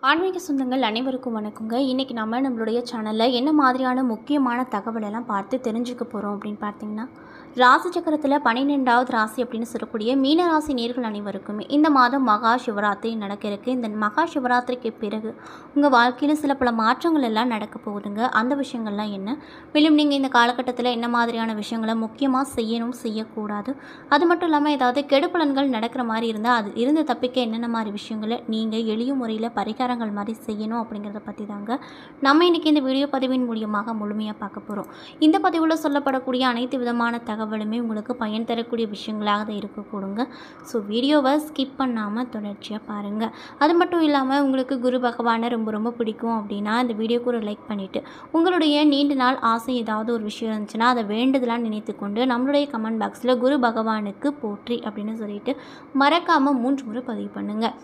ஆன்மீக சொந்தங்கள் அனைவருக்கும் வணக்கங்க. இன்றைக்கி நம்மளுடைய சேனலில் என்ன மாதிரியான முக்கியமான தகவலெல்லாம் பார்த்து தெரிஞ்சுக்க போகிறோம் அப்படின்னு பார்த்தீங்கன்னா, ராசி சக்கரத்தில் 12வது ராசி அப்படின்னு சொல்லக்கூடிய மீனராசி நேர்கள் அனைவருக்குமே இந்த மாதம் மகா சிவராத்திரி நடக்க இருக்கு. இந்த மகா சிவராத்திரிக்கு பிறகு உங்கள் வாழ்க்கையில் சில பல மாற்றங்கள் எல்லாம் நடக்க போகுதுங்க. அந்த விஷயங்கள்லாம் என்ன, மேலும் நீங்கள் இந்த காலகட்டத்தில் என்ன மாதிரியான விஷயங்களை முக்கியமாக செய்யணும், செய்யக்கூடாது, அது மட்டும் இல்லாமல் ஏதாவது கெடுபலன்கள் நடக்கிற மாதிரி இருந்தால் அது இருந்து தப்பிக்க என்னென்ன மாதிரி விஷயங்களை நீங்கள் எளிய முறையில் பரிகாரங்கள் மாதிரி செய்யணும் அப்படிங்கிறத பற்றி தாங்க நம்ம இன்றைக்கி இந்த வீடியோ பதிவின் மூலியமாக முழுமையாக பார்க்க போகிறோம். இந்த பதிவில் சொல்லப்படக்கூடிய அனைத்து விதமான தகவலுமே உங்களுக்கு பயன் தரக்கூடிய விஷயங்களாக தான் இருக்கக்கூடுங்க. ஸோ வீடியோவை ஸ்கிப் பண்ணாமல் தொடர்ச்சியாக பாருங்கள். அது மட்டும் இல்லாமல் உங்களுக்கு குரு பகவானை ரொம்ப ரொம்ப பிடிக்கும் அப்படின்னா இந்த வீடியோக்கு ஒரு லைக் பண்ணிவிட்டு உங்களுடைய நீண்ட நாள் ஆசை ஏதாவது ஒரு விஷயம் இருந்துச்சுன்னா அதை வேண்டுதலாக நினைத்து கொண்டு நம்மளுடைய கமெண்ட் பாக்ஸில் குரு பகவானுக்கு போற்றி அப்படின்னு சொல்லிட்டு மறக்காமல் 3 முறை பதிவு பண்ணுங்கள்.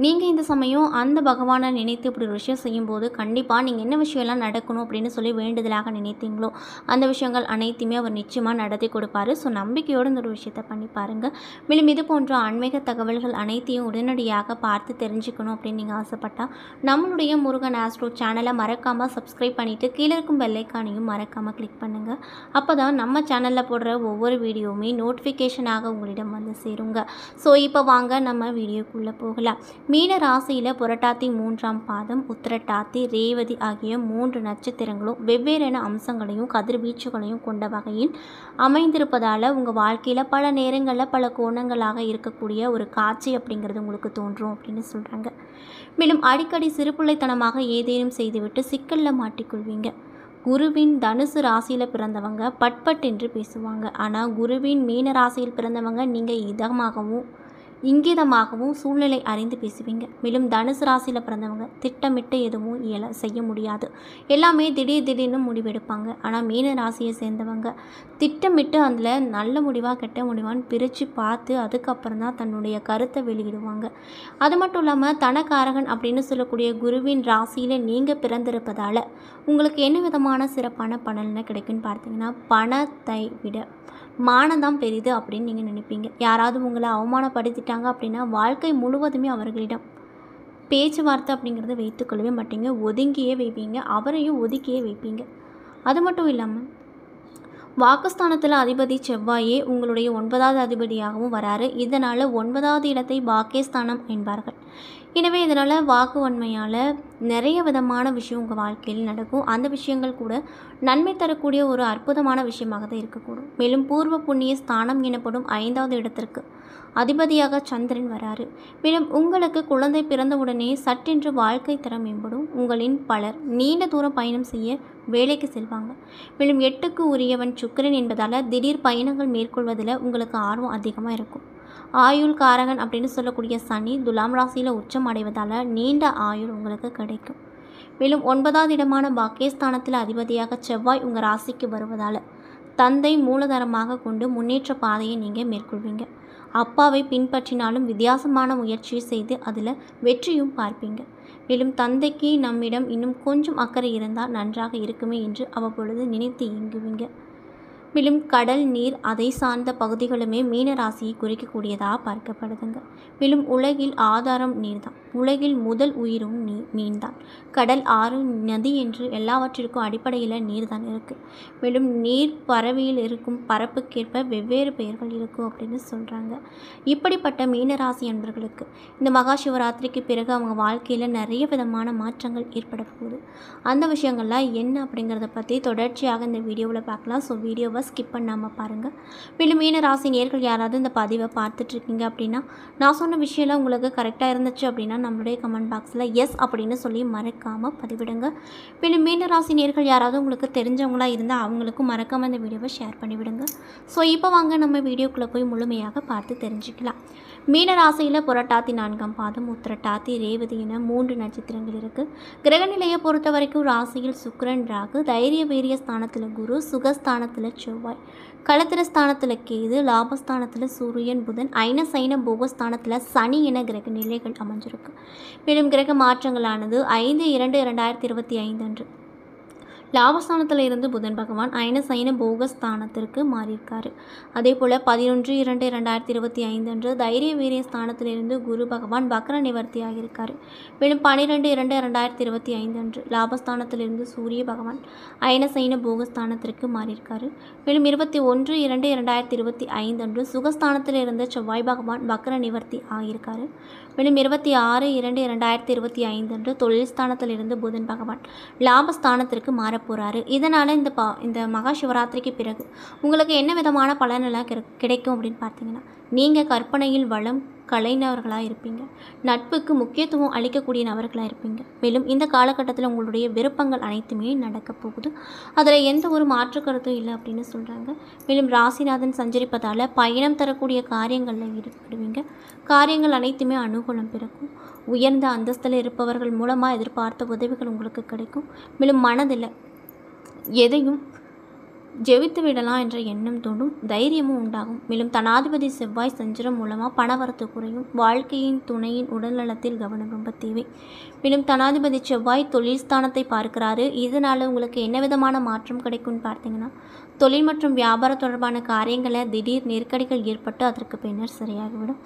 நீங்கள் இந்த சமயம் அந்த பகவானை நினைத்து இப்படி ஒரு விஷயம் செய்யும்போது கண்டிப்பாக நீங்கள் என்ன விஷயம்லாம் நடக்கணும் அப்படின்னு சொல்லி வேண்டுதலாக நினைத்தீங்களோ அந்த விஷயங்கள் அனைத்துமே அவர் நிச்சயமாக நடத்தி கொடுப்பாரு. ஸோ நம்பிக்கையோடு இந்த ஒரு விஷயத்தை பண்ணி பாருங்கள். மேலும் இது போன்ற ஆன்மீக தகவல்கள் அனைத்தையும் உடனடியாக பார்த்து தெரிஞ்சுக்கணும் அப்படின்னு நீங்கள் ஆசைப்பட்டால் நம்மளுடைய முருகன் ஆஸ்ட்ரோ சேனலை மறக்காமல் சப்ஸ்கிரைப் பண்ணிவிட்டு கீழே இருக்கும் பெல்லைக்கானையும் மறக்காமல் கிளிக் பண்ணுங்கள். அப்போ தான் நம்ம சேனலில் போடுற ஒவ்வொரு வீடியோவுமே நோட்டிஃபிகேஷனாக உங்களிடம் வந்து சேருங்க. ஸோ இப்போ வாங்க நம்ம வீடியோக்குள்ளே போகலாம். மீன ராசியில் புரட்டாதி 3ஆம் பாதம், உத்திரட்டாதி, ரேவதி ஆகிய 3 நட்சத்திரங்களும் வெவ்வேறான அம்சங்களையும் கதிர்வீச்சுகளையும் கொண்ட வகையில் அமைந்திருப்பதால் உங்கள் வாழ்க்கையில் பல நேரங்களில் பல கோணங்களாக இருக்கக்கூடிய ஒரு காட்சி அப்படிங்கிறது உங்களுக்கு தோன்றும் அப்படின்னு சொல்கிறாங்க. மேலும் அடிக்கடி சிறுபிள்ளைத்தனமாக ஏதேனும் செய்துவிட்டு சிக்கலில் மாட்டிக்கொள்வீங்க. குருவின் தனுசு ராசியில் பிறந்தவங்க பட்பட் என்று பேசுவாங்க. ஆனால் குருவின் மீன ராசியில் பிறந்தவங்க நீங்கள் இதமாகவும் இங்கிதமாகவும் சூழ்நிலை அறிந்து பேசுவீங்க. மேலும் தனுசு ராசியில் பிறந்தவங்க திட்டமிட்டு எதுவும் செய்ய முடியாது, எல்லாமே திடீர்னு முடிவெடுப்பாங்க. ஆனால் மீன ராசியை சேர்ந்தவங்க திட்டமிட்டு அதில் நல்ல முடிவாக கெட்ட முடிவான்னு பிரித்து பார்த்து அதுக்கப்புறம் தான் தன்னுடைய கருத்தை வெளியிடுவாங்க. அது மட்டும் இல்லாமல் தனக்காரகன் அப்படின்னு சொல்லக்கூடிய குருவின் ராசியில் நீங்கள் பிறந்திருப்பதால் உங்களுக்கு என்ன விதமான சிறப்பான பலனை கிடைக்குன்னு பார்த்தீங்கன்னா, பணத்தை விட மானதான் பெரிது அப்படின்னு நீங்கள் நினைப்பீங்க. யாராவது உங்களை அவமானப்படுத்திட்டாங்க அப்படின்னா வாழ்க்கை முழுவதுமே அவர்களிடம் பேச்சுவார்த்தை அப்படிங்கிறத வைத்துக்கொள்ளவே மாட்டீங்க, ஒதுங்கியே வைப்பீங்க, அவரையும் ஒதுக்கியே வைப்பீங்க. அது மட்டும் இல்லாமல் வாக்குஸ்தானத்தில் அதிபதி செவ்வாயே உங்களுடைய 9வது அதிபதியாகவும் வராரு. இதனால் 9வது இடத்தை பாக்கியஸ்தானம் என்பார்கள். எனவே இதனால் வாக்கு வன்மையால் நிறைய விதமான விஷயம் உங்கள் வாழ்க்கையில் நடக்கும். அந்த விஷயங்கள் கூட நன்மை தரக்கூடிய ஒரு அற்புதமான விஷயமாக தான் இருக்கக்கூடும். மேலும் பூர்வ புண்ணிய ஸ்தானம் எனப்படும் 5வது இடத்திற்கு அதிபதியாக சந்திரன் வராரு. மேலும் உங்களுக்கு குழந்தை பிறந்தவுடனே சட்டென்று வாழ்க்கை தரம் மேம்படும். உங்களின் பலர் நீண்ட தூரம் பயணம் செய்ய வேலைக்கு செல்வாங்க. மேலும் 8க்கு உரியவன் சுக்கிரன் என்பதால் திடீர் பயணங்கள் மேற்கொள்வதில் உங்களுக்கு ஆர்வம் அதிகமாக இருக்கும். ஆயுள் காரகன் அப்படின்னு சொல்லக்கூடிய சனி துலாம் ராசியில் உச்சம் அடைவதால் நீண்ட ஆயுள் உங்களுக்கு கிடைக்கும். மேலும் 9வது இடமான பாக்கியஸ்தானத்தில் அதிபதியாக செவ்வாய் உங்கள் ராசிக்கு வருவதால் தந்தை மூலதனமாக கொண்டு முன்னேற்ற பாதையை நீங்கள் மேற்கொள்வீங்க. அப்பாவை பின்பற்றினாலும் வித்தியாசமான முயற்சியை செய்து அதில் வெற்றியும் பார்ப்பீங்க. மேலும் தந்தைக்கு நம்மிடம் இன்னும் கொஞ்சம் அக்கறை இருந்தால் நன்றாக இருக்குமே என்று அவ்வப்பொழுது நினைத்து இயங்குவீங்க. மேலும் கடல், நீர், அதை சார்ந்த பகுதிகளுமே மீன ராசியை குறிக்கக்கூடியதாக பார்க்கப்படுதுங்க. மேலும் உலகில் ஆதாரம் நீர்தான், உலகில் முதல் உயிரும் மீன்தான். கடல், ஆறு, நதி என்று எல்லாவற்றிற்கும் அடிப்படையில் நீர் தான் இருக்குது. மேலும் நீர் பறவையில் இருக்கும் பரப்புக்கேற்ப வெவ்வேறு பெயர்கள் இருக்கும் அப்படின்னு சொல்கிறாங்க. இப்படிப்பட்ட மீனராசி அன்பர்களுக்கு இந்த மகா சிவராத்திரிக்கு பிறகு அவங்க வாழ்க்கையில் நிறைய விதமான மாற்றங்கள் ஏற்பட போகுது. அந்த விஷயங்கள்லாம் என்ன அப்படிங்கிறத பற்றி தொடர்ச்சியாக இந்த வீடியோவில் பார்க்கலாம். ஸோ வீடியோவை ஸ்கிப் பண்ணாமல் பாருங்கள். மேலும் மீன ராசி நேர்கள் யாராவது இந்த பதிவை பார்த்துட்ருக்கீங்க அப்படின்னா, நான் சொன்ன விஷயம்லாம் உங்களுக்கு கரெக்டாக இருந்துச்சு அப்படின்னா நம்மளுடைய கமெண்ட் பாக்ஸில் எஸ் அப்படின்னு சொல்லி மறக்காமல் பதிவிடுங்க. மேலும் மீன ராசி நேர்கள் யாராவது உங்களுக்கு தெரிஞ்சவங்களாக இருந்தால் அவங்களுக்கும் மறக்காமல் இந்த வீடியோவை ஷேர் பண்ணிவிடுங்க. ஸோ இப்போ வாங்க நம்ம வீடியோக்குள்ளே போய் முழுமையாக பார்த்து தெரிஞ்சுக்கலாம். மீன ராசியில் புரட்டாதி 4ஆம் பாதம், உத்திரட்டாதி, ரேவதி என 3 நட்சத்திரங்கள் இருக்குது. கிரகநிலையை பொறுத்த வரைக்கும் ராசியில் சுக்கிரன், ராகு, தைரிய வீரிய ஸ்தானத்தில் குரு, சுகஸ்தானத்தில் செவ்வாய், களத்திர ஸ்தானத்தில் கேது, லாபஸ்தானத்தில் சூரியன், புதன், ஐன சைன போகஸ்தானத்தில் சனி என கிரக நிலைகள் அமைஞ்சிருக்கு. மேலும் கிரக மாற்றங்களானது 5/2/2025 அன்று லாபஸ்தானத்தில் இருந்து புதன் பகவான் அயன சயன போகஸ்தானத்திற்கு மாறியிருக்காரு. அதே போல் 11/2/2025 அன்று தைரிய வீரிய ஸ்தானத்திலிருந்து குரு பகவான் வக்ர நிவர்த்தி ஆகியிருக்காரு. மேலும் 12/2/2025 அன்று லாபஸ்தானத்திலிருந்து சூரிய பகவான் அயன சயன போகஸ்தானத்திற்கு மாறியிருக்காரு. மேலும் 21/2/2025 அன்று சுகஸ்தானத்தில் இருந்த செவ்வாய் பகவான் வக்ர நிவர்த்தி ஆகியிருக்காரு. மேலும் 26/2/2025 அன்று தொழில் ஸ்தானத்தில் இருந்து புதன் பகவான் லாபஸ்தானத்திற்கு மாறப்போகிறாரு. இதனால் இந்த மகா சிவராத்திரிக்கு பிறகு உங்களுக்கு என்ன விதமான பலனெல்லாம் கிடைக்கும் அப்படின்னு பார்த்தீங்கன்னா, நீங்கள் கற்பனையில் வளம் கலைஞர்களாக இருப்பீங்க. நட்புக்கு முக்கியத்துவம் அளிக்கக்கூடிய நபர்களாக இருப்பீங்க. மேலும் இந்த காலகட்டத்தில் உங்களுடைய விருப்பங்கள் அனைத்துமே நடக்க போகுது. அதில் எந்த ஒரு மாற்று கருத்தும் இல்லை அப்படின்னு சொல்கிறாங்க. மேலும் ராசிநாதன் சஞ்சரிப்பதால் பயணம் தரக்கூடிய காரியங்களில் ஈடுபடுவீங்க. காரியங்கள் அனைத்துமே அனுகூலம் பிறக்கும். உயர்ந்த அந்தஸ்தில் இருப்பவர்கள் மூலமாக எதிர்பார்த்த உதவிகள் உங்களுக்கு கிடைக்கும். மேலும் மனதில் எதையும் ஜெயித்து விடலாம் என்ற எண்ணம் தோன்றும். தைரியமும் உண்டாகும். மேலும் தனாதிபதி செவ்வாய் சஞ்சரம் மூலமாக பணவரத்து குறையும். வாழ்க்கையின் துணையின் உடல்நலத்தில் கவனம் ரொம்ப தேவை. மேலும் தனாதிபதி செவ்வாய் தொழில் ஸ்தானத்தை பார்க்கிறாரு. இதனால் உங்களுக்கு என்ன விதமான மாற்றம் கிடைக்கும்னு பார்த்தீங்கன்னா, தொழில் மற்றும் வியாபாரம் தொடர்பான காரியங்களில் திடீர் நெருக்கடிகள் ஏற்பட்டு அதற்கு பின்னர் சரியாகிவிடும்.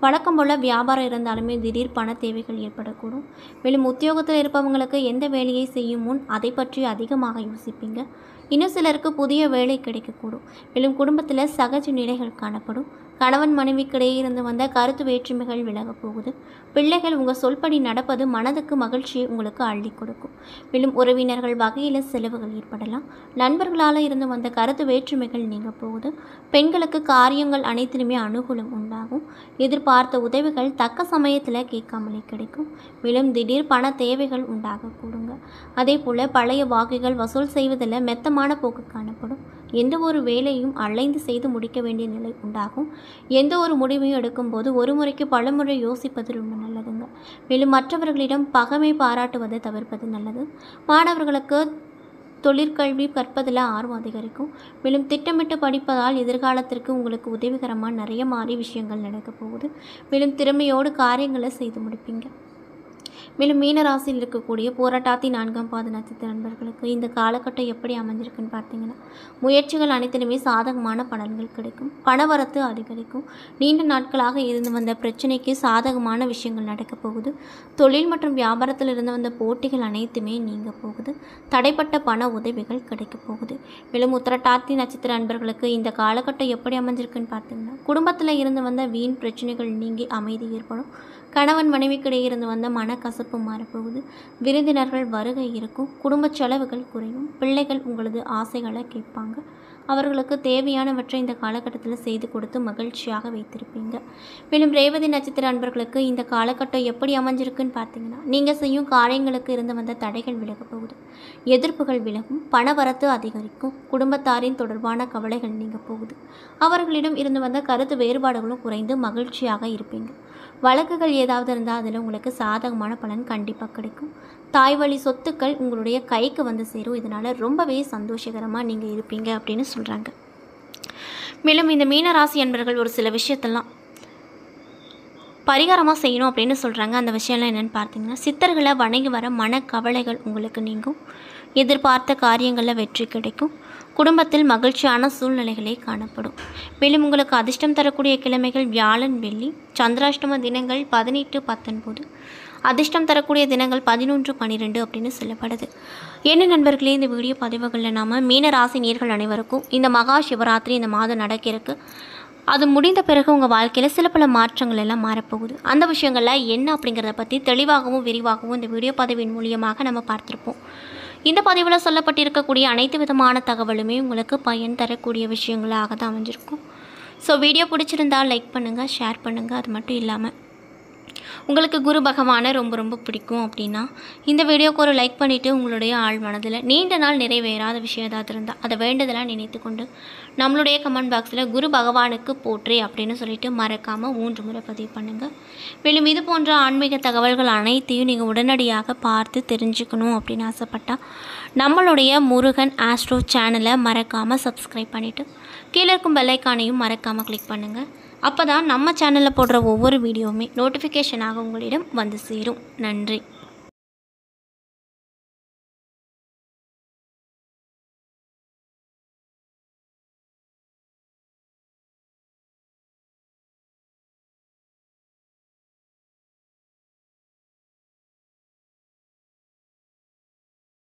வழக்கம் போல் வியாபாரம் இருந்தாலுமே திடீர் பண தேவைகள் ஏற்படக்கூடும். மேலும் உத்தியோகத்தில் இருப்பவங்களுக்கு எந்த வேலையை செய்யும் முன் அதை பற்றி அதிகமாக யோசிப்பீங்க. இன்னும் சிலருக்கு புதிய வேலை கிடைக்கக்கூடும். மேலும் குடும்பத்தில் சகஜ நிலைகள் காணப்படும். கணவன் மனைவிக்கிடையே இருந்து வந்த கருத்து வேற்றுமைகள் விலகப் போகுது. பிள்ளைகள் உங்கள் சொல்படி நடப்பது மனதுக்கு மகிழ்ச்சியை உங்களுக்கு அள்ளி கொடுக்கும். மேலும் உறவினர்கள் வகையில் செலவுகள் ஏற்படலாம். நண்பர்களால் இருந்து வந்த கருத்து வேற்றுமைகள் நீங்க போகுது. பெண்களுக்கு காரியங்கள் அனைத்திலுமே அனுகூலம் உண்டாகும். எதிர்பார்த்த உதவிகள் தக்க சமயத்தில் கேட்காமலே கிடைக்கும். மேலும் திடீர் பண தேவைகள் உண்டாகக்கூடுங்க. அதே போல் பழைய வாக்குகள் வசூல் செய்வதில் மெத்தமான போக்கு காணப்படும். எந்த ஒரு வேலையும் அலைந்து செய்து முடிக்க வேண்டிய நிலை உண்டாகும். எந்த ஒரு முடிவையும் எடுக்கும்போது ஒரு முறைக்கு பல முறை யோசிப்பது ரொம்ப நல்லதுங்க. மேலும் மற்றவர்களிடம் பகைமை பாராட்டுவதை தவிர்ப்பது நல்லது. மாணவர்களுக்கு தொழிற்கல்வி கற்பதில் ஆர்வம் அதிகரிக்கும். மேலும் திட்டமிட்டு படிப்பதால் எதிர்காலத்திற்கு உங்களுக்கு உதவிகரமாக நிறைய மாறி விஷயங்கள் நடக்கப் போகுது. மேலும் திறமையோடு காரியங்களை செய்து முடிப்பீங்க. மேலும் மீனராசியில் இருக்கக்கூடிய போராட்டாத்தி 4ஆம் பாத நட்சத்திர நண்பர்களுக்கு இந்த காலகட்டம் எப்படி அமைஞ்சிருக்குன்னு பார்த்தீங்கன்னா, முயற்சிகள் அனைத்திலுமே சாதகமான பலன்கள் கிடைக்கும். பணவரத்து அதிகரிக்கும். நீண்ட நாட்களாக இருந்து வந்த பிரச்சனைக்கு சாதகமான விஷயங்கள் நடக்கப் போகுது. தொழில் மற்றும் வியாபாரத்தில் இருந்து வந்த போட்டிகள் அனைத்துமே நீங்க போகுது. தடைப்பட்ட பண உதவிகள் கிடைக்கப் போகுது. மேலும் உத்திரட்டாத்தி நட்சத்திர நண்பர்களுக்கு இந்த காலகட்டம் எப்படி அமைஞ்சிருக்குன்னு பார்த்தீங்கன்னா, குடும்பத்தில் இருந்து வந்த வீண் பிரச்சனைகள் நீங்கி அமைதி ஏற்படும். கணவன் மனைவிக்கிடையே இருந்து வந்த மனக்கசப்பு மாறப்போகுது. விருந்தினர்கள் வருகை இருக்கும். குடும்ப செலவுகள் குறையும். பிள்ளைகள் உங்களது ஆசைகளை கேட்பாங்க. அவர்களுக்கு தேவையானவற்றை இந்த காலகட்டத்தில் செய்து கொடுத்து மகிழ்ச்சியாக வைத்திருப்பீங்க. மேலும் ரேவதி நட்சத்திர அன்பர்களுக்கு இந்த காலகட்டம் எப்படி அமைஞ்சிருக்குன்னு பார்த்தீங்கன்னா, நீங்கள் செய்யும் காரியங்களுக்கு இருந்து வந்த தடைகள் விலகப் போகுது. எதிர்ப்புகள் விலகும். பணவரத்து அதிகரிக்கும். குடும்பத்தாரின் தொடர்பான கவலைகள் நீங்க போகுது. அவர்களிடம் இருந்து வந்த கருத்து வேறுபாடுகளும் குறைந்து மகிழ்ச்சியாக இருப்பீங்க. வழக்குகள் ஏதாவது இருந்தால் அதில் உங்களுக்கு சாதகமான பலன் கண்டிப்பாக கிடைக்கும். தாய் வழி சொத்துக்கள் உங்களுடைய கைக்கு வந்து சேரும். இதனால் ரொம்பவே சந்தோஷகரமாக நீங்கள் இருப்பீங்க அப்படின்னு சொல்கிறாங்க. மேலும் இந்த மீனராசி அன்பர்கள் ஒரு சில விஷயத்தெல்லாம் பரிகாரமாக செய்யணும் அப்படின்னு சொல்கிறாங்க. அந்த விஷயம்லாம் என்னென்னு பார்த்தீங்கன்னா, சித்தர்களை வணங்கி வர மனக்கவலைகள் உங்களுக்கு நீங்கும். எதிர்பார்த்த காரியங்களில் வெற்றி கிடைக்கும். குடும்பத்தில் மகிழ்ச்சியான சூழ்நிலைகளே காணப்படும். மேலும் உங்களுக்கு அதிர்ஷ்டம் தரக்கூடிய கிழமைகள் வியாழன், வெள்ளி. சந்திராஷ்டம தினங்கள் 18, 19. அதிர்ஷ்டம் தரக்கூடிய தினங்கள் 11, 12 அப்படின்னு சொல்லப்படுது. என்ன நண்பர்களே, இந்த வீடியோ பதிவுகளில் நாம் மீனராசி நேயர்கள் அனைவருக்கும் இந்த மகா சிவராத்திரி இந்த மாதம் நடக்கிறதுக்கு, அது முடிந்த பிறகு உங்கள் வாழ்க்கையில் சில பல மாற்றங்கள் எல்லாம் மாறப்போகுது. அந்த விஷயங்களில் என்ன அப்படிங்கிறத பற்றி தெளிவாகவும் விரிவாகவும் இந்த வீடியோ பதிவின் மூலியமாக நம்ம பார்த்துருப்போம். இந்த பதிவில் சொல்லப்பட்டிருக்கக்கூடிய அனைத்து விதமான தகவலுமே உங்களுக்கு பயன் தரக்கூடிய விஷயங்களாக தான் அமைஞ்சிருக்கும். ஸோ வீடியோ பிடிச்சிருந்தால் லைக் பண்ணுங்கள், ஷேர் பண்ணுங்கள். அது மட்டும் இல்லாமல் உங்களுக்கு குரு பகவானை ரொம்ப ரொம்ப பிடிக்கும் அப்படின்னா இந்த வீடியோக்கு ஒரு லைக் பண்ணிவிட்டு உங்களுடைய ஆழ் மனதில் நீண்ட நாள் நிறைவேறாத விஷயம் ஏதாவது இருந்தால் அதை வேண்டதெல்லாம் நினைத்து கொண்டு நம்மளுடைய கமெண்ட் பாக்ஸில் குரு பகவானுக்கு போற்றே அப்படின்னு சொல்லிட்டு மறக்காமல் 3 முறை பதிவு பண்ணுங்கள். மேலும் இது போன்ற ஆன்மீக தகவல்கள் அனைத்தையும் நீங்கள் உடனடியாக பார்த்து தெரிஞ்சுக்கணும் அப்படின்னு ஆசைப்பட்டால் நம்மளுடைய முருகன் ஆஸ்ட்ரோ சேனலை மறக்காமல் சப்ஸ்கிரைப் பண்ணிவிட்டு கீழே இருக்கும் பெல் ஐக்கானையும் மறக்காமல் கிளிக் பண்ணுங்கள். அப்போ தான் நம்ம சேனலில் போடுற ஒவ்வொரு வீடியோவுமே நோட்டிஃபிகேஷனாக உங்களிடம் வந்து சேரும். நன்றி.